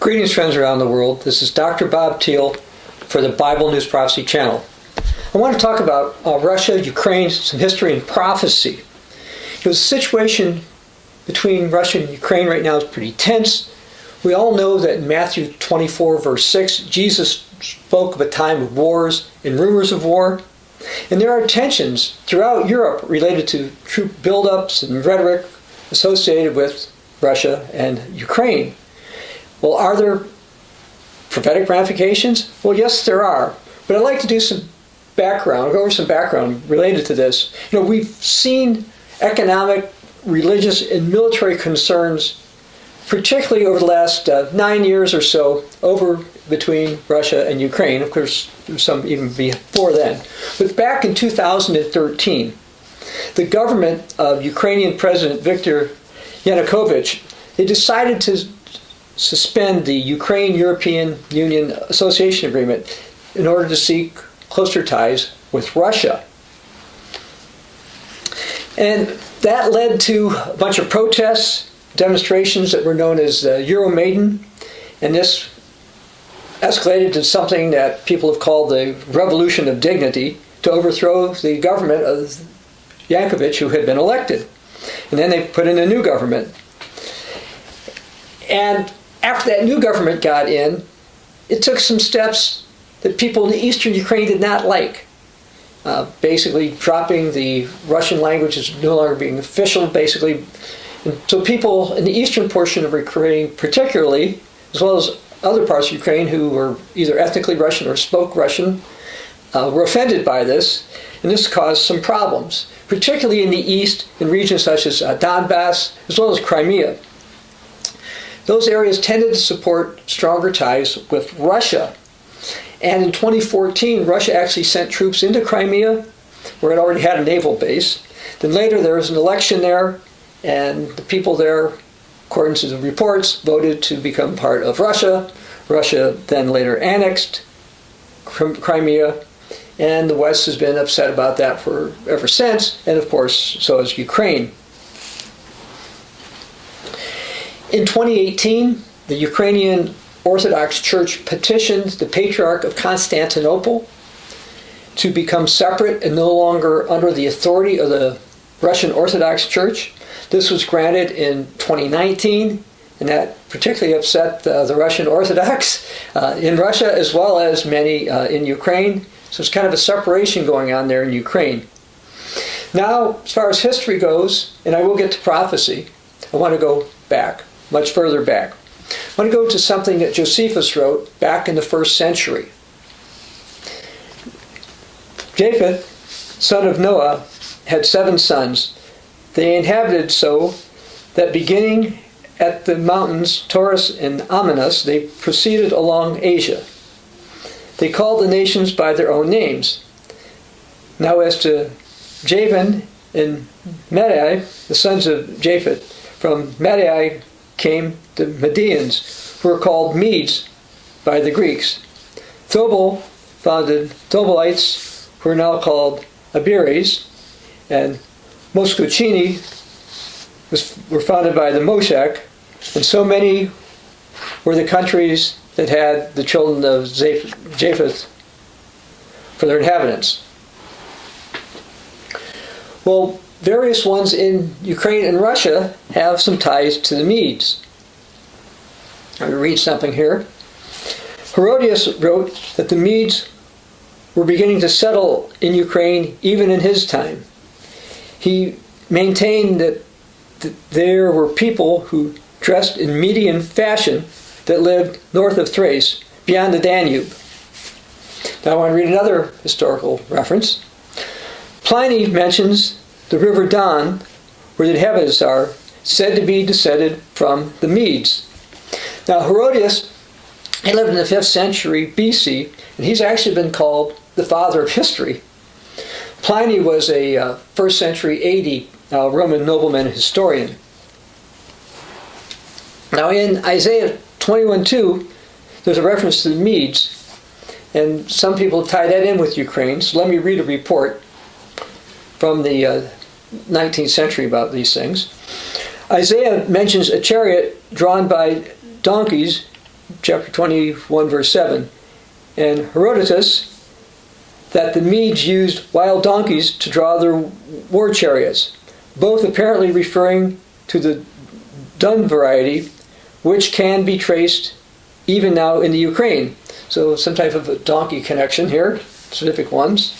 Greetings, friends around the world. This is Dr. Bob Thiel for the Bible News Prophecy channel. I want to talk about Russia, Ukraine, some history and prophecy. The situation between Russia and Ukraine right now is pretty tense. We all know that in Matthew 24, verse 6, Jesus spoke of a time of wars and rumors of war. And there are tensions throughout Europe related to troop buildups and rhetoric associated with Russia and Ukraine. Well, are there prophetic ramifications? Well, yes, there are. But I'd like to do some background, go over some background related to this. We've seen economic, religious, and military concerns, particularly over the last 9 years or so, over between Russia and Ukraine. Of course, there's some even before then. But back in 2013, the government of Ukrainian President Viktor Yanukovych, they decided to suspend the Ukraine-European Union Association Agreement in order to seek closer ties with Russia. And that led to a bunch of protests, demonstrations that were known as Euromaiden, and this escalated to something that people have called the Revolution of Dignity to overthrow the government of Yanukovych, who had been elected. And then they put in a new government. And after that new government got in, it took some steps that people in the eastern Ukraine did not like. Basically dropping the Russian language as no longer being official, basically. And so people in the eastern portion of Ukraine particularly, as well as other parts of Ukraine who were either ethnically Russian or spoke Russian, were offended by this, and this caused some problems, particularly in the east, in regions such as Donbass, as well as Crimea. Those areas tended to support stronger ties with Russia. And in 2014, Russia actually sent troops into Crimea, where it already had a naval base. Then later there was an election there, and the people there, according to the reports, voted to become part of Russia. Russia then later annexed Crimea, and the West has been upset about that ever since, and of course, so has Ukraine. In 2018, the Ukrainian Orthodox Church petitioned the Patriarch of Constantinople to become separate and no longer under the authority of the Russian Orthodox Church. This was granted in 2019, and that particularly upset the Russian Orthodox in Russia, as well as many in Ukraine. So it's kind of a separation going on there in Ukraine. Now, as far as history goes, and I will get to prophecy, I want to go back, much further back. I want to go to something that Josephus wrote back in the 1st century. Japheth, son of Noah, had 7 sons. They inhabited so that beginning at the mountains Taurus and Amanus, they proceeded along Asia. They called the nations by their own names. Now as to Javan and Madai, the sons of Japheth, from Madai came the Medians, who were called Medes by the Greeks. Thobal founded Thobalites, who are now called Abiris, and Moscocini were founded by the Moshak, and so many were the countries that had the children of Japheth for their inhabitants. Well, various ones in Ukraine and Russia have some ties to the Medes. I'm going to read something here. Herodias wrote that the Medes were beginning to settle in Ukraine even in his time. He maintained that there were people who dressed in Median fashion that lived north of Thrace, beyond the Danube. Now I want to read another historical reference. Pliny mentions the river Don, where the inhabitants are, said to be descended from the Medes. Now Herodias, he lived in the 5th century BC, and he's actually been called the father of history. Pliny was a 1st century AD Roman nobleman and historian. Now in Isaiah 21:2, there's a reference to the Medes, and some people tie that in with Ukraine, so let me read a report from the 19th century about these things. Isaiah mentions a chariot drawn by donkeys chapter 21, verse 7. And Herodotus, that the Medes used wild donkeys to draw their war chariots, both apparently referring to the dun variety, which can be traced even now in the Ukraine. So some type of a donkey connection here, specific ones.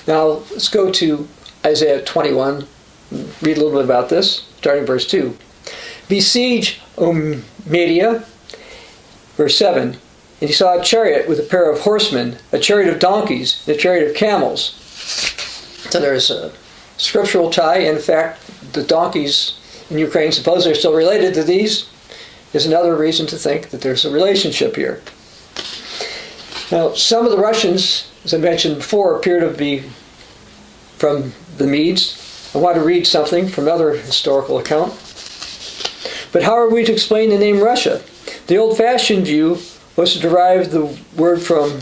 Now let's go to Isaiah 21, read a little bit about this, starting verse 2. Besiege, O Media, verse 7. And he saw a chariot with a pair of horsemen, a chariot of donkeys, and a chariot of camels. So there's a scriptural tie. In fact, the donkeys in Ukraine supposedly are still related to these. Is another reason to think that there's a relationship here. Now, some of the Russians, as I mentioned before, appear to be from the Medes. I want to read something from another historical account. But how are we to explain the name Russia? The old-fashioned view was to derive the word from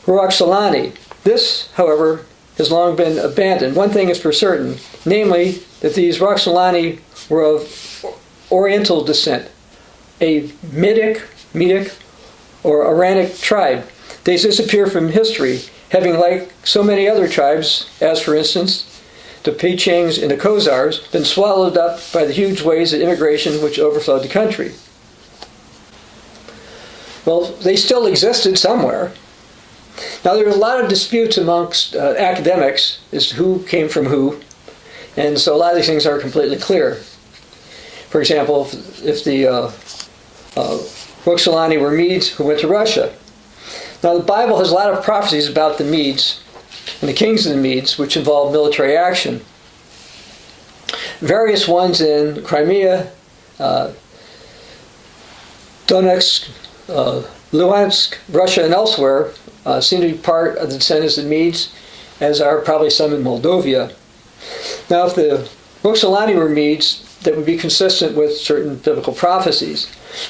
Roxolani. This, however, has long been abandoned. One thing is for certain, namely that these Roxolani were of Oriental descent, a Medic or Iranic tribe. They disappear from history, having, like so many other tribes, as for instance, the Pechengs and the Khazars, been swallowed up by the huge waves of immigration which overflowed the country. Well, they still existed somewhere. Now, there are a lot of disputes amongst academics as to who came from who, and so a lot of these things aren't completely clear. For example, if the Roxolani were Medes who went to Russia. Now, the Bible has a lot of prophecies about the Medes and the kings of the Medes, which involve military action. Various ones in Crimea, Donetsk, Luhansk, Russia, and elsewhere seem to be part of the descendants of the Medes, as are probably some in Moldavia. Now, if the Roxolani were Medes, that would be consistent with certain biblical prophecies.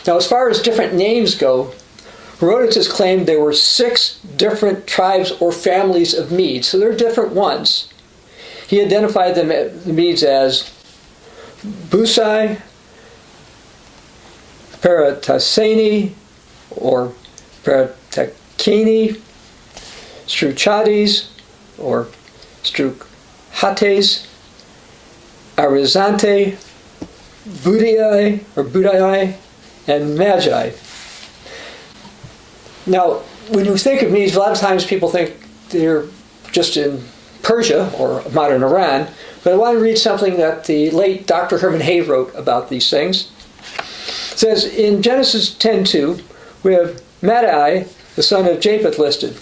Now, as far as different names go, Herodotus claimed there were 6 different tribes or families of Medes, so they're different ones. He identified them, the Medes, as Busai, Parataseni, or Paratakini, Struchades, or Strukhates, Arizante, Budai, and Magi. Now, when you think of Medes, a lot of times people think they're just in Persia or modern Iran, but I want to read something that the late Dr. Herman Hay wrote about these things. It says, in Genesis 10:2, we have Madai, the son of Japheth, listed.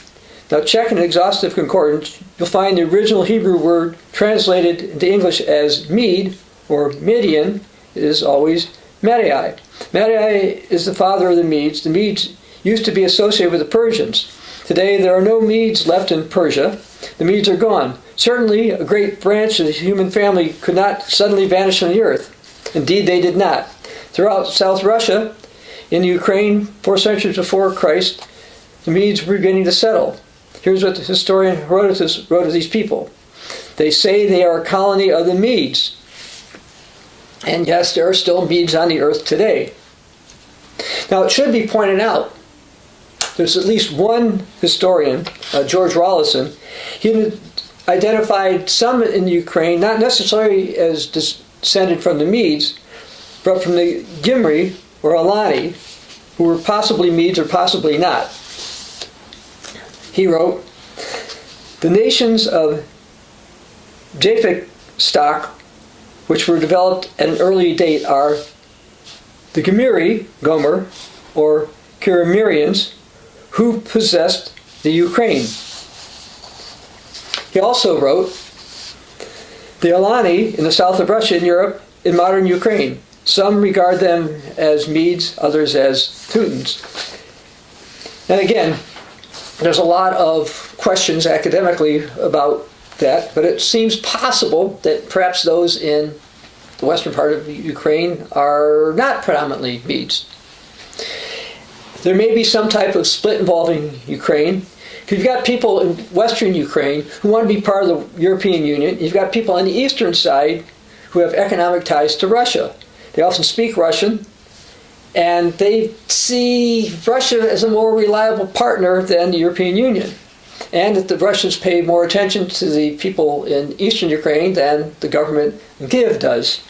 Now, check an exhaustive concordance, you'll find the original Hebrew word translated into English as Mede or Midian is always Madai. Madai is the father of the Medes. The Medes used to be associated with the Persians. Today, there are no Medes left in Persia. The Medes are gone. Certainly, a great branch of the human family could not suddenly vanish from the earth. Indeed, they did not. Throughout South Russia, in Ukraine, 4 centuries before Christ, the Medes were beginning to settle. Here's what the historian Herodotus wrote of these people. They say they are a colony of the Medes. And yes, there are still Medes on the earth today. Now, it should be pointed out, there's at least one historian, George Rawlinson, he identified some in Ukraine, not necessarily as descended from the Medes, but from the Gimri or Alani, who were possibly Medes or possibly not. He wrote, the nations of Japhic stock, which were developed at an early date, are the Gomer, or Kiramirians, who possessed the Ukraine. He also wrote, the Alani in the south of Russia and Europe in modern Ukraine. Some regard them as Medes, others as Teutons. And again, there's a lot of questions academically about that, but it seems possible that perhaps those in the western part of Ukraine are not predominantly Medes. There may be some type of split involving Ukraine. You've got people in western Ukraine who want to be part of the European Union. You've got people on the eastern side who have economic ties to Russia. They often speak Russian, And they see Russia as a more reliable partner than the European Union. And that the Russians pay more attention to the people in eastern Ukraine than the government in Kiev does.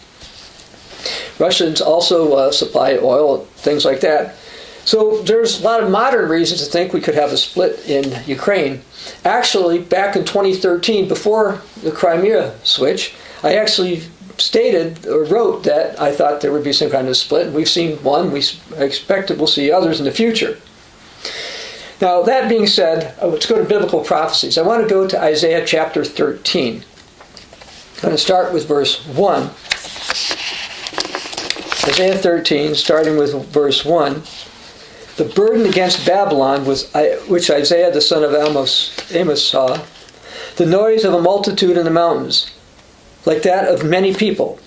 Russians also supply oil, things like that. So there's a lot of modern reasons to think we could have a split in Ukraine. Actually, back in 2013, before the Crimea switch, I actually stated or wrote that I thought there would be some kind of split. We've seen one. We expect that we'll see others in the future. Now, that being said, let's go to biblical prophecies. I want to go to Isaiah chapter 13. I'm going to start with verse 1. Isaiah 13, starting with verse 1. The burden against Babylon, which Isaiah the son of Amos saw, the noise of a multitude in the mountains, like that of many people,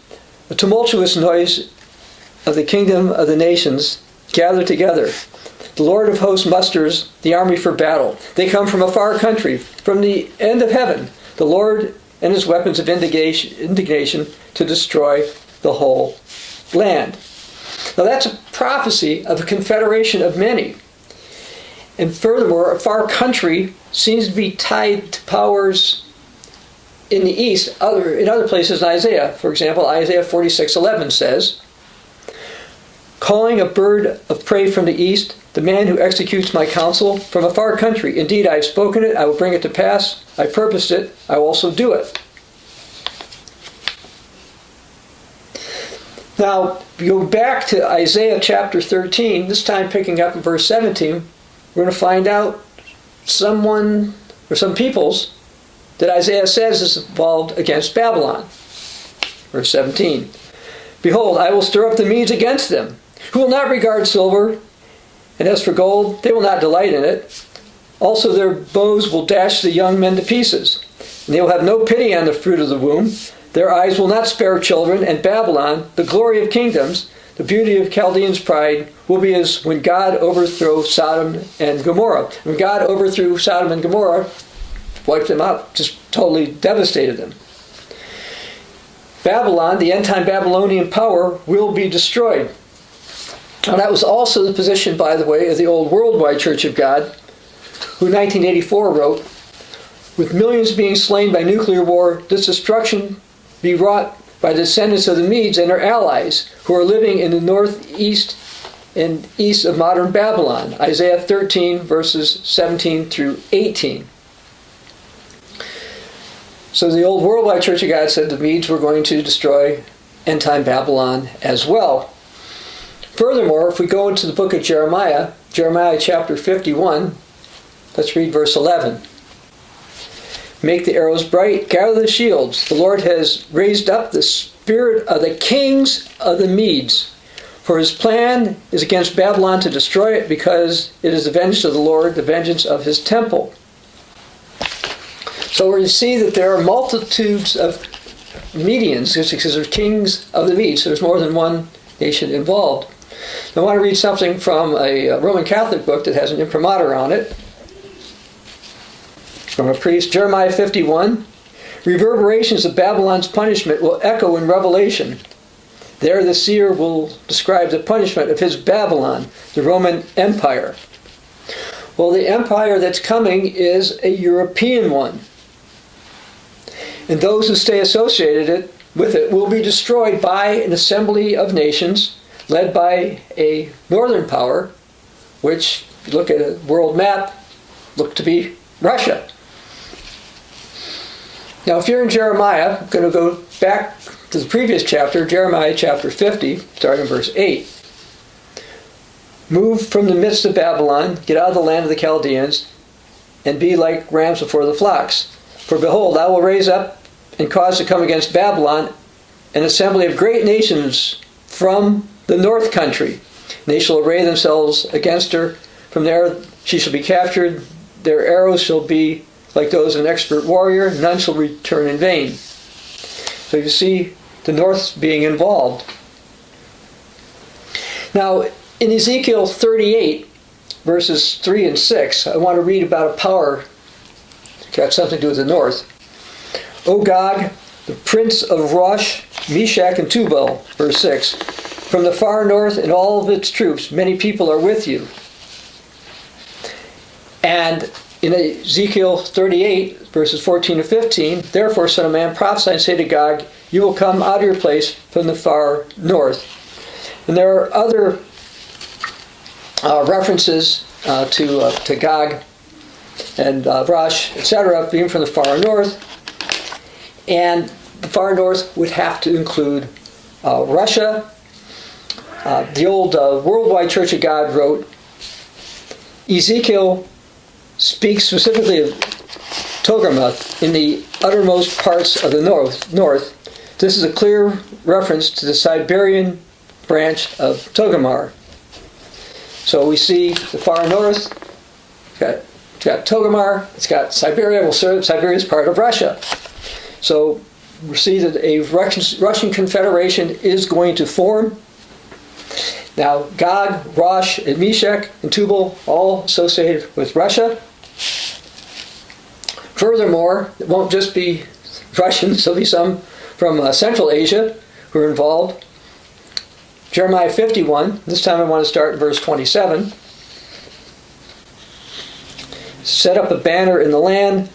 a tumultuous noise of the kingdom of the nations gathered together. The Lord of hosts musters the army for battle. They come from a far country, from the end of heaven, the Lord and his weapons of indignation to destroy the whole land. Now that's a prophecy of a confederation of many. And furthermore, a far country seems to be tied to powers in the east, in other places in Isaiah. For example, Isaiah 46:11 says, calling a bird of prey from the east, the man who executes my counsel from a far country. Indeed, I have spoken it, I will bring it to pass. I purposed it, I will also do it. Now, go back to Isaiah chapter 13, this time picking up in verse 17, we're going to find out someone or some peoples that Isaiah says is involved against Babylon. Verse 17, behold, I will stir up the Medes against them, who will not regard silver, and as for gold, they will not delight in it. Also their bows will dash the young men to pieces, and they will have no pity on the fruit of the womb. Their eyes will not spare children, and Babylon, the glory of kingdoms, the beauty of Chaldeans' pride, will be as when God overthrew Sodom and Gomorrah. When God overthrew Sodom and Gomorrah, wiped them out, just totally devastated them. Babylon, the end-time Babylonian power, will be destroyed. Now that was also the position, by the way, of the old worldwide Church of God, who in 1984 wrote, with millions being slain by nuclear war, this destruction be wrought by the descendants of the Medes and their allies, who are living in the northeast and east of modern Babylon. Isaiah 13, verses 17 through 18. So the old worldwide Church of God said the Medes were going to destroy end-time Babylon as well. Furthermore, if we go into the book of Jeremiah, Jeremiah chapter 51, let's read verse 11. Make the arrows bright, gather the shields. The Lord has raised up the spirit of the kings of the Medes. For his plan is against Babylon to destroy it, because it is the vengeance of the Lord, the vengeance of his temple. So we see that there are multitudes of Medians, because there's kings of the Medes. So there's more than one nation involved. I want to read something from a Roman Catholic book that has an imprimatur on it. From a priest, Jeremiah 51. Reverberations of Babylon's punishment will echo in Revelation. There the seer will describe the punishment of his Babylon, the Roman Empire. Well, the empire that's coming is a European one. And those who stay associated with it will be destroyed by an assembly of nations led by a northern power, which, if you look at a world map, look to be Russia. Now, if you're in Jeremiah, I'm going to go back to the previous chapter, Jeremiah chapter 50, starting verse 8. Move from the midst of Babylon, get out of the land of the Chaldeans, and be like rams before the flocks. For behold, I will raise up and cause to come against Babylon an assembly of great nations from the north country. And they shall array themselves against her. From there she shall be captured. Their arrows shall be like those of an expert warrior. None shall return in vain. So you see the north being involved. Now, in Ezekiel 38, verses 3 and 6, I want to read about a power that's got something to do with the north. O Gog, the prince of Rosh, Meshach, and Tubal, verse 6, from the far north and all of its troops, many people are with you. And in Ezekiel 38, verses 14 to 15, therefore, son of man, prophesy and say to Gog, you will come out of your place from the far north. And there are other references to Gog and Rosh, etc., being from the far north. And the far north would have to include Russia. The old Worldwide Church of God wrote, Ezekiel speaks specifically of Togarmah in the uttermost parts of the north. This is a clear reference to the Siberian branch of Togarmah. So we see the far north, it's got Togarmah, it's got Siberia. Well, Siberia is part of Russia. So we see that a Russian confederation is going to form. Now, Gog, Rosh, and Meshech, and Tubal, all associated with Russia. Furthermore, it won't just be Russians, there'll be some from Central Asia who are involved. Jeremiah 51, this time I want to start in verse 27. Set up a banner in the land,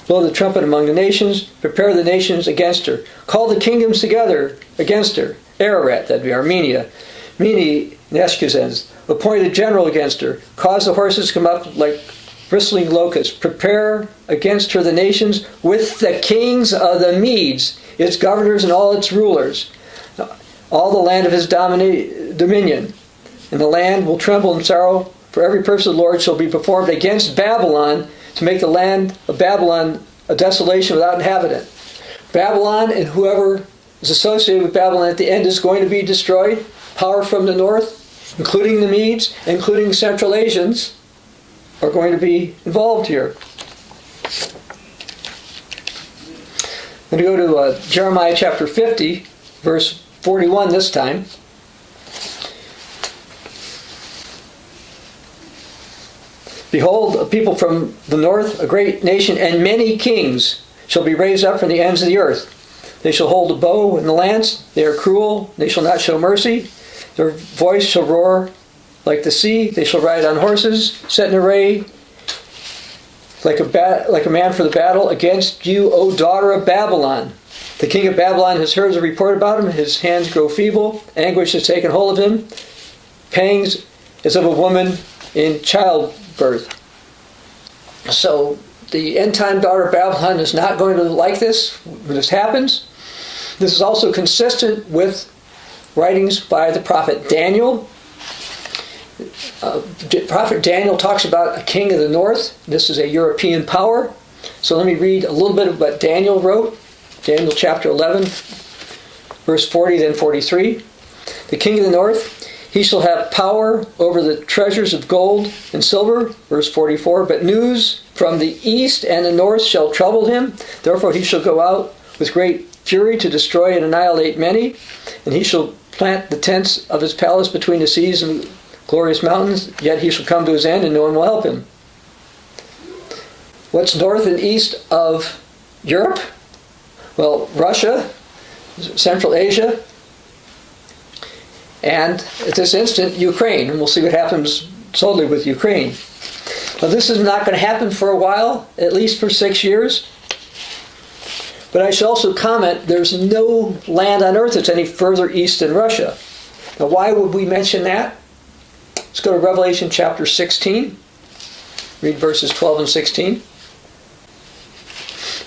blow the trumpet among the nations, prepare the nations against her. Call the kingdoms together against her. Ararat, that'd be Armenia. Mene and Eshkezens, appoint a general against her. Cause the horses to come up like bristling locusts. Prepare against her the nations with the kings of the Medes, its governors and all its rulers, all the land of his dominion. And the land will tremble in sorrow, for every purpose of the Lord shall be performed against Babylon, to make the land of Babylon a desolation without inhabitant. Babylon and whoever is associated with Babylon at the end is going to be destroyed. Power from the north, including the Medes, including Central Asians, are going to be involved here. I'm going to go to Jeremiah chapter 50, verse 41 this time. Behold, a people from the north, a great nation, and many kings shall be raised up from the ends of the earth. They shall hold a bow and the lance. They are cruel. They shall not show mercy. Their voice shall roar like the sea. They shall ride on horses, set in array like a man for the battle against you, O daughter of Babylon. The king of Babylon has heard the report about him. His hands grow feeble. Anguish has taken hold of him. Pangs as of a woman in childbirth. So the end-time daughter of Babylon is not going to like this when this happens. This is also consistent with writings by the prophet Daniel. Prophet Daniel talks about a king of the north. This is a European power. So let me read a little bit of what Daniel wrote. Daniel chapter 11, verse 40, then 43. The king of the north, he shall have power over the treasures of gold and silver, verse 44. But news from the east and the north shall trouble him. Therefore he shall go out with great fury to destroy and annihilate many. And he shall plant the tents of his palace between the seas and glorious mountains. Yet he shall come to his end and no one will help him. What's north and east of Europe? Well, Russia, Central Asia, and at this instant, Ukraine. And we'll see what happens totally with Ukraine. Now, this is not going to happen for a while, at least for 6 years. But I should also comment, there's no land on earth that's any further east than Russia. Now, why would we mention that? Let's go to Revelation chapter 16. Read verses 12 and 16.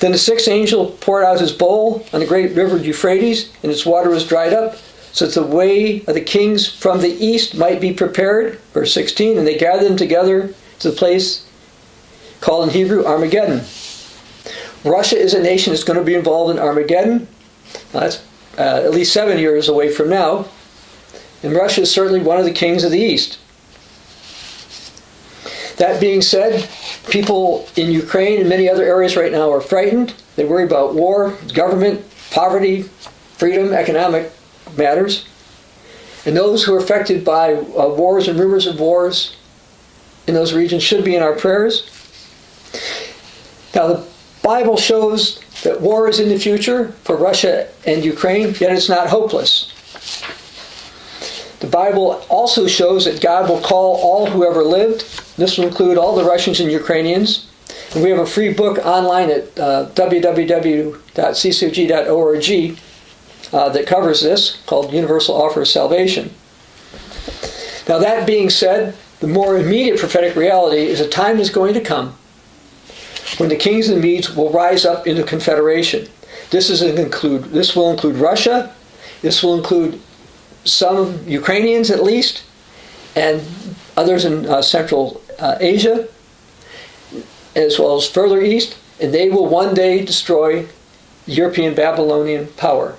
Then the sixth angel poured out his bowl on the great river Euphrates, and its water was dried up, so that the way of the kings from the east might be prepared. Verse 16, and they gathered them together to the place called in Hebrew Armageddon. Russia is a nation that's going to be involved in Armageddon. That's at least 7 years away from now. And Russia is certainly one of the kings of the east. That being said, people in Ukraine and many other areas right now are frightened. They worry about war, government, poverty, freedom, economic matters. And those who are affected by wars and rumors of wars in those regions should be in our prayers. Now, the Bible shows that war is in the future for Russia and Ukraine, yet it's not hopeless. The Bible also shows that God will call all who ever lived. This will include all the Russians and Ukrainians. And we have a free book online at www.ccog.org that covers this, called Universal Offer of Salvation. Now, that being said, the more immediate prophetic reality is a time is going to come when the kings and Medes will rise up into confederation. This will include Russia. This will include some Ukrainians at least, and others in Central Asia, as well as further east, and they will one day destroy the European Babylonian power.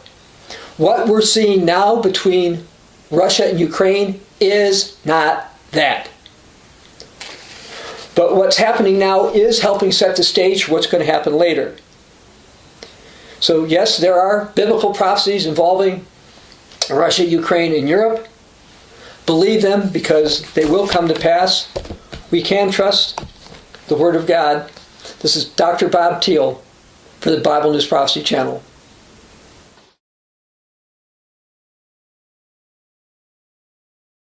What we're seeing now between Russia and Ukraine is not that. But what's happening now is helping set the stage for what's going to happen later. So yes, there are biblical prophecies involving Russia, Ukraine, and Europe. Believe them because they will come to pass. We can trust the Word of God. This is Dr. Bob Thiel for the Bible News Prophecy Channel.